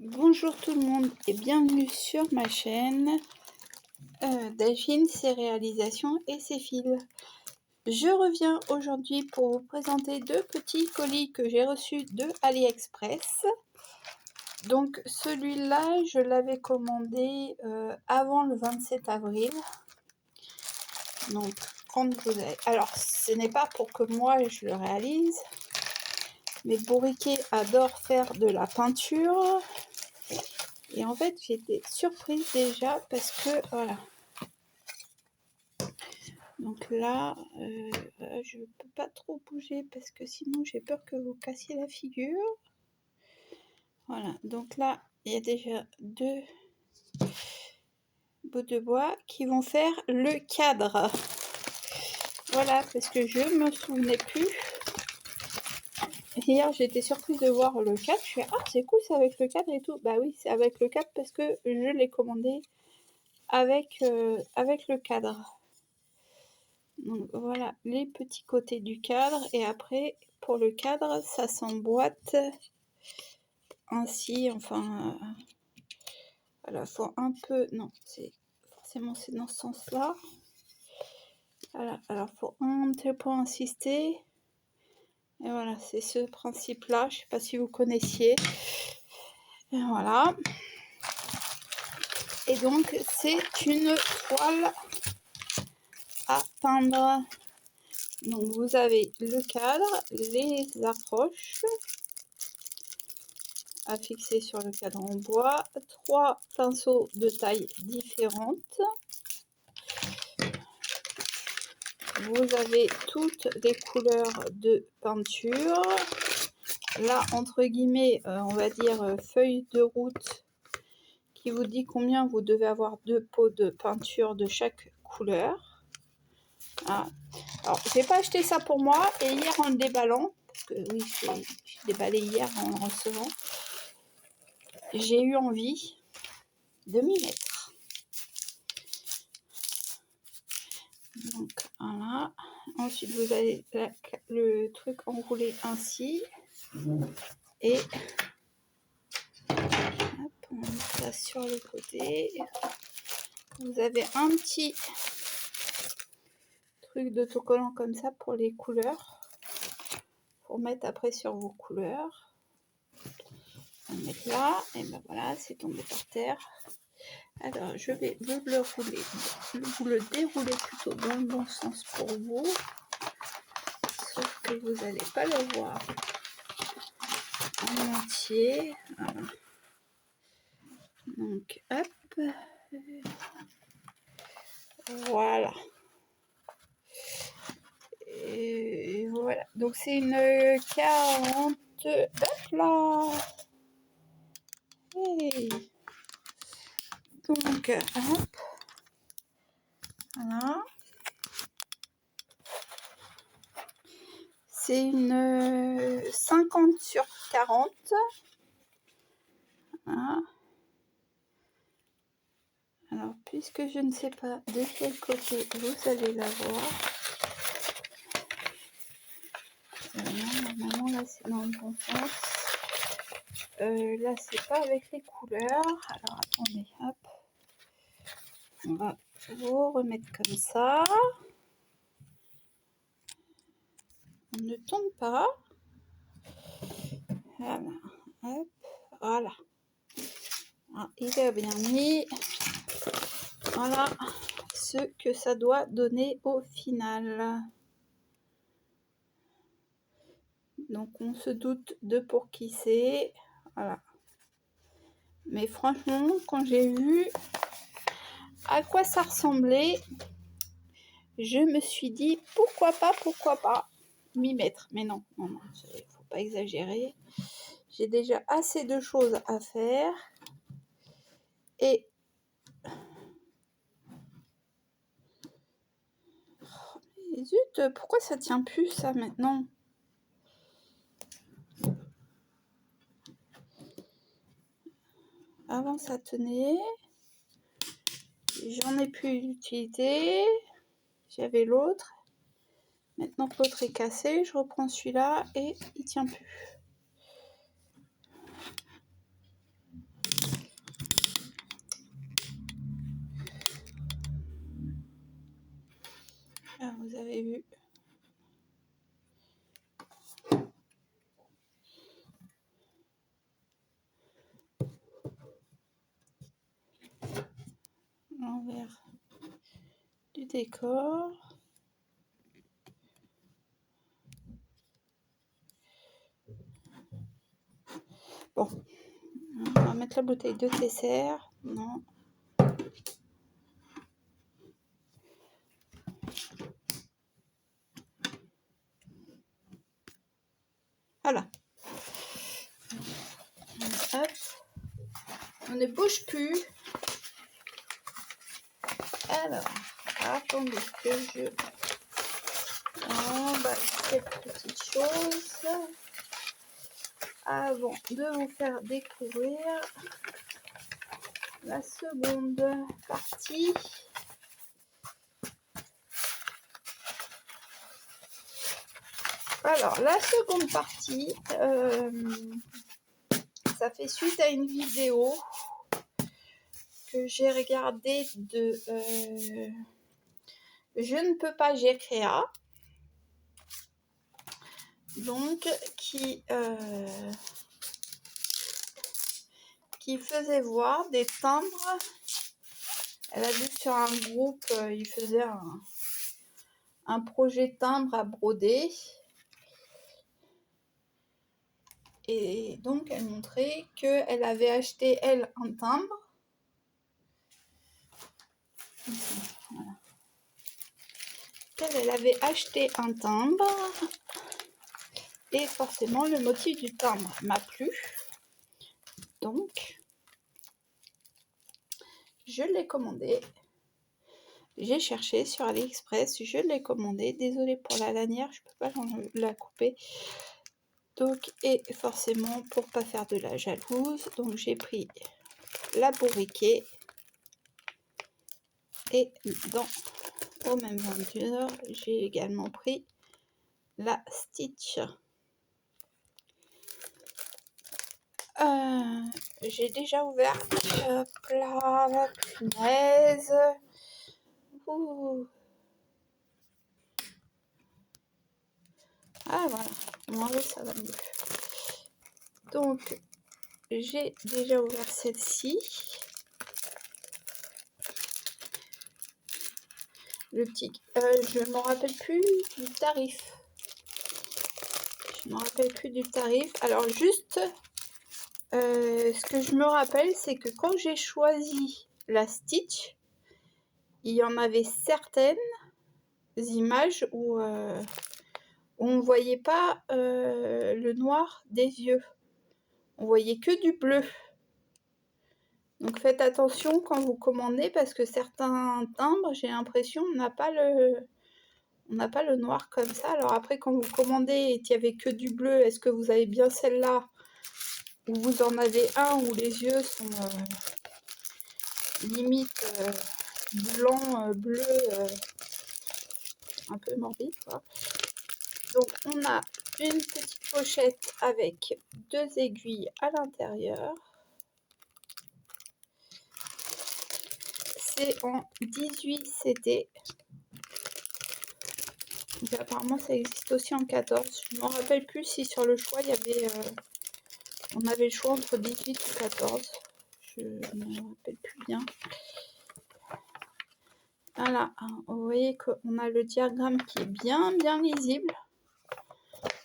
Bonjour tout le monde et bienvenue sur ma chaîne Delphine, ses réalisations et ses fils. Je reviens aujourd'hui pour vous présenter deux petits colis que j'ai reçus de AliExpress. Donc celui-là, je l'avais commandé avant le 27 avril. Donc quand vous avez... Alors ce n'est pas pour que moi je le réalise, mais Bourriquet adore faire de la peinture. Et en fait, j'étais surprise déjà parce que, voilà. Donc là, je ne peux pas trop bouger parce que sinon j'ai peur que vous cassiez la figure. Voilà, donc là, il y a déjà deux bouts de bois qui vont faire le cadre. Voilà, parce que je me souvenais plus. Hier, j'étais surprise de voir le cadre. Je fais, ah, c'est cool, c'est avec le cadre et tout. Bah oui, c'est avec le cadre parce que je l'ai commandé avec le cadre. Donc voilà les petits côtés du cadre, et après pour le cadre ça s'emboîte ainsi, enfin voilà, faut un peu, non c'est forcément c'est dans ce sens là, voilà, alors faut un petit peu insister, et voilà, c'est ce principe là, je sais pas si vous connaissiez, et voilà, et donc c'est une toile à peindre. Donc vous avez le cadre, les approches à fixer sur le cadre en bois, 3 pinceaux de taille différentes. Vous avez toutes les couleurs de peinture. Là, entre guillemets, on va dire feuille de route qui vous dit combien vous devez avoir de pots de peinture de chaque couleur. Ah. Alors, j'ai pas acheté ça pour moi, et hier en le déballant, parce que oui, j'ai déballé hier en le recevant, j'ai eu envie de m'y mettre. Donc voilà, ensuite vous avez le truc enroulé ainsi, et hop, on met ça sur le côté. Vous avez un petit truc d'autocollant comme ça pour les couleurs, pour mettre après sur vos couleurs. On va mettre là, et ben voilà, c'est tombé par terre. Alors je vais vous le rouler, vous le dérouler plutôt dans le bon sens pour vous, sauf que vous n'allez pas le voir en entier. Voilà. Donc hop, voilà. Et voilà, donc c'est une 40. Hop là. Hey. Donc hop, voilà. C'est une 50 sur 40. Voilà. Alors, puisque je ne sais pas de quel côté vous allez la voir, normalement là c'est dans le bon sens. Là c'est pas avec les couleurs. Alors attendez, hop, on va vous remettre comme ça. On ne tombe pas. Voilà, hop, voilà. Ah, il est bien mis. Voilà ce que ça doit donner au final. Donc on se doute de pour qui c'est. Voilà. Mais franchement, quand j'ai vu à quoi ça ressemblait, je me suis dit pourquoi pas m'y mettre. Mais non, non, non, faut pas exagérer. J'ai déjà assez de choses à faire. Et zut, pourquoi ça tient plus ça maintenant? Avant ça tenait. J'en ai plus d'utilité. J'avais l'autre. Maintenant que l'autre est cassé, je reprends celui-là et il tient plus. vous avez vu. L'envers du décor. Bon, on va mettre la bouteille de Tesser. Non. Voilà. Hop. On ne bouge plus. Alors, attendez que je emballe cette petite chose avant de vous faire découvrir la seconde partie. Alors, la seconde partie, ça fait suite à une vidéo que j'ai regardée de Je ne peux pas GCréa, donc qui faisait voir des timbres. Elle a vu sur un groupe, il faisait un projet timbre à broder. Et donc, elle montrait qu'elle avait acheté, elle, un timbre. Voilà. Elle avait acheté un timbre. Et forcément, le motif du timbre m'a plu. Donc, je l'ai commandé. J'ai cherché sur AliExpress, je l'ai commandé. Désolée pour la lanière, je ne peux pas la couper. Donc, et forcément, pour pas faire de la jalouse, donc j'ai pris la bourriquet. Et au même vendeur, j'ai également pris la Stitch. J'ai déjà ouvert. Hop là, la punaise. Ouh. Ah voilà, moi ça va mieux. Donc, j'ai déjà ouvert celle-ci. Le petit, je ne me rappelle plus du tarif. Alors juste, ce que je me rappelle, c'est que quand j'ai choisi la Stitch, il y en avait certaines images où on ne voyait pas le noir des yeux. On voyait que du bleu. Donc faites attention quand vous commandez parce que certains timbres, j'ai l'impression, on n'a pas le noir comme ça. Alors après, quand vous commandez et qu'il n'y avait que du bleu, est-ce que vous avez bien celle-là ou vous en avez un où les yeux sont limite blanc, bleu, un peu morbide, quoi. Donc on a une petite pochette avec 2 aiguilles à l'intérieur. C'est en 18 CD. Donc, apparemment ça existe aussi en 14. Je ne me rappelle plus si sur le choix il y avait on avait le choix entre 18 ou 14. Je ne me rappelle plus bien. Voilà, vous voyez qu'on a le diagramme qui est bien lisible.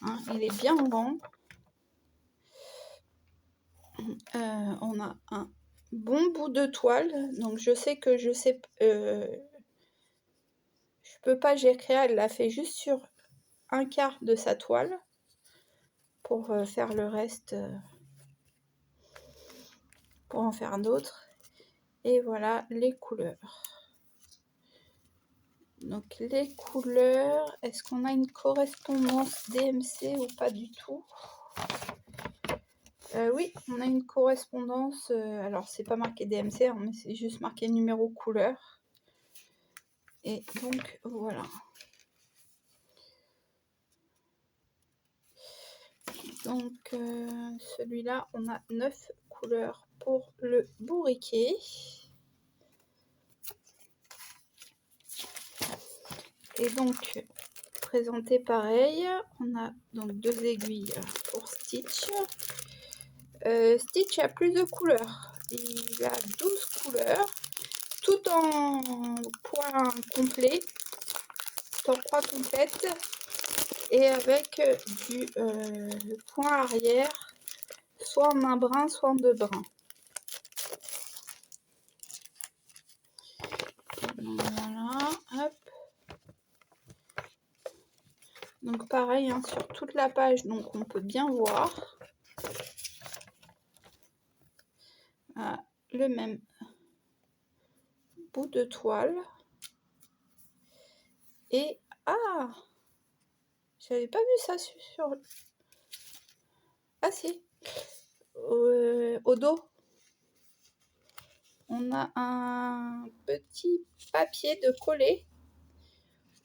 Hein, il est bien grand. On a un bon bout de toile. Donc je sais que je peux pas GCréa, elle l'a fait juste sur un quart de sa toile pour faire le reste, pour en faire d'autres. Et voilà les couleurs. Donc les couleurs, est-ce qu'on a une correspondance DMC ou pas du tout? Oui, on a une correspondance, alors c'est pas marqué DMC, hein, mais c'est juste marqué numéro couleur. Et donc voilà. Donc celui-là, on a 9 couleurs pour le bourriquet. Et donc, présenté pareil, on a donc 2 aiguilles pour Stitch. Stitch a plus de couleurs. Il a 12 couleurs, tout en point complet, tout en croix complète, et avec du point arrière, soit en un brin, soit en 2 brins. Donc voilà, hop. Donc pareil, hein, sur toute la page, donc on peut bien voir. Voilà, le même bout de toile. Et ah, j'avais pas vu ça sur... Ah si, au dos, on a un petit papier de coller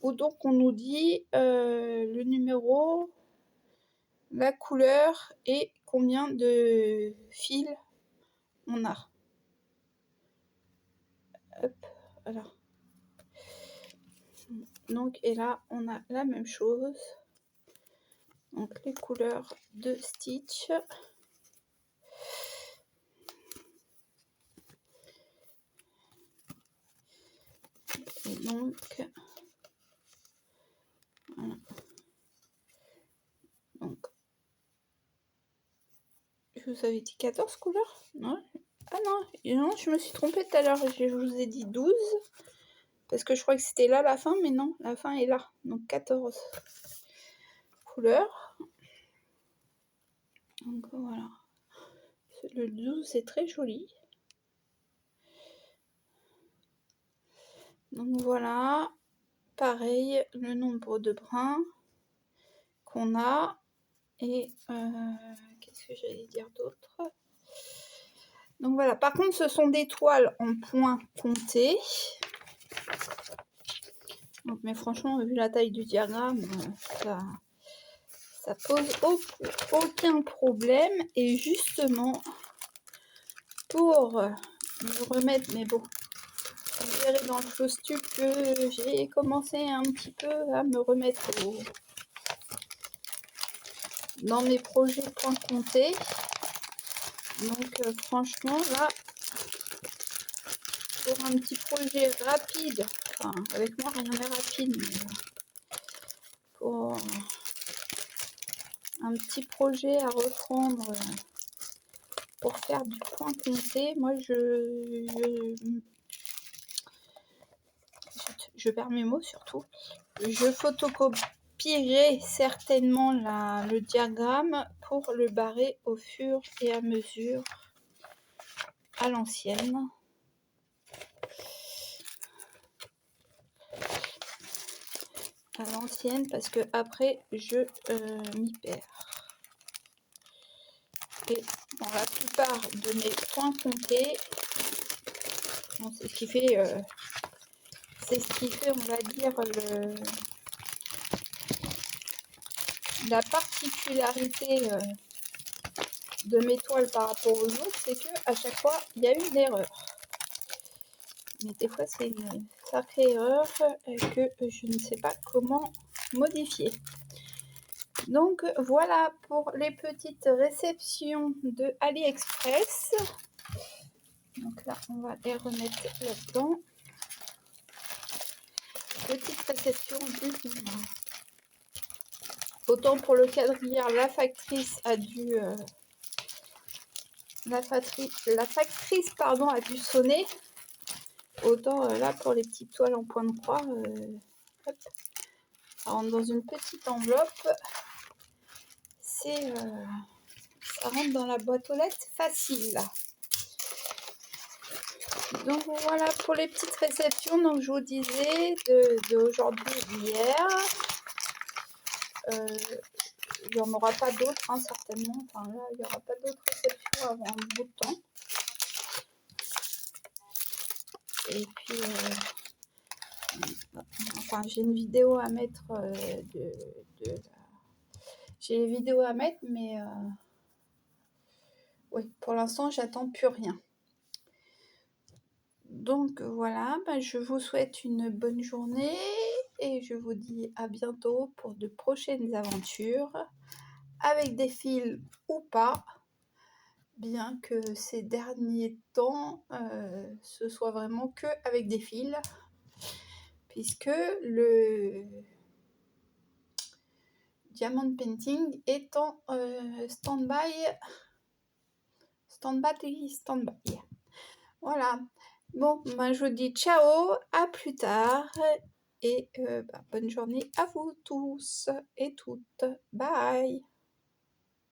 où donc on nous dit le numéro, la couleur et combien de fils on a. Hop, voilà. Donc, et là, on a la même chose. Donc, les couleurs de Stitch. Et donc, voilà. Donc, je vous avais dit 14 couleurs? Non. Ah non, je me suis trompée tout à l'heure. Je vous ai dit 12. Parce que je crois que c'était là la fin, mais non, la fin est là. Donc 14 couleurs. Donc voilà. Le 12 c'est très joli. Donc voilà. Pareil, le nombre de brins qu'on a. Et qu'est-ce que j'allais dire d'autre? Donc voilà. Par contre, ce sont des toiles en points comptés. Donc, mais franchement, vu la taille du diagramme, ça pose aucun problème. Et justement, pour me remettre, mais bon, vous verrez dans le flowstube que j'ai commencé un petit peu à me remettre dans mes projets points comptés. Donc franchement là, pour un petit projet rapide, enfin avec moi rien n'est rapide, mais pour un petit projet à reprendre pour faire du point compté, moi je perds mes mots surtout. Je photocopierai certainement le diagramme pour le barrer au fur et à mesure à l'ancienne. Parce que après je m'y perds. Et dans la plupart de mes points comptés, bon, c'est ce qui fait, on va dire, la particularité de mes toiles par rapport aux autres, c'est que à chaque fois il y a une erreur. Mais des fois c'est une sacrée erreur que je ne sais pas comment modifier. Donc voilà pour les petites réceptions de AliExpress. Donc là on va les remettre là-dedans. Petite réception du mois. Autant pour le quadrillard, la factrice a dû a dû sonner. Autant là pour les petites toiles en point de croix, hop, ça rentre dans une petite enveloppe. Ça rentre dans la boîte aux lettres facile. Donc voilà pour les petites réceptions. Donc je vous disais d'aujourd'hui d'hier. Il n'y en aura pas d'autres, hein, certainement. Enfin là, il n'y aura pas d'autres réceptions avant un bout de temps. Et puis, enfin, j'ai une vidéo à mettre j'ai les vidéos à mettre, mais oui, pour l'instant, j'attends plus rien. Donc voilà, je vous souhaite une bonne journée. et je vous dis à bientôt pour de prochaines aventures, avec des fils ou pas, bien que ces derniers temps, ce soit vraiment que avec des fils, puisque le diamond painting est en stand-by. Voilà. Bon, moi je vous dis ciao, à plus tard et bonne journée à vous tous et toutes. Bye.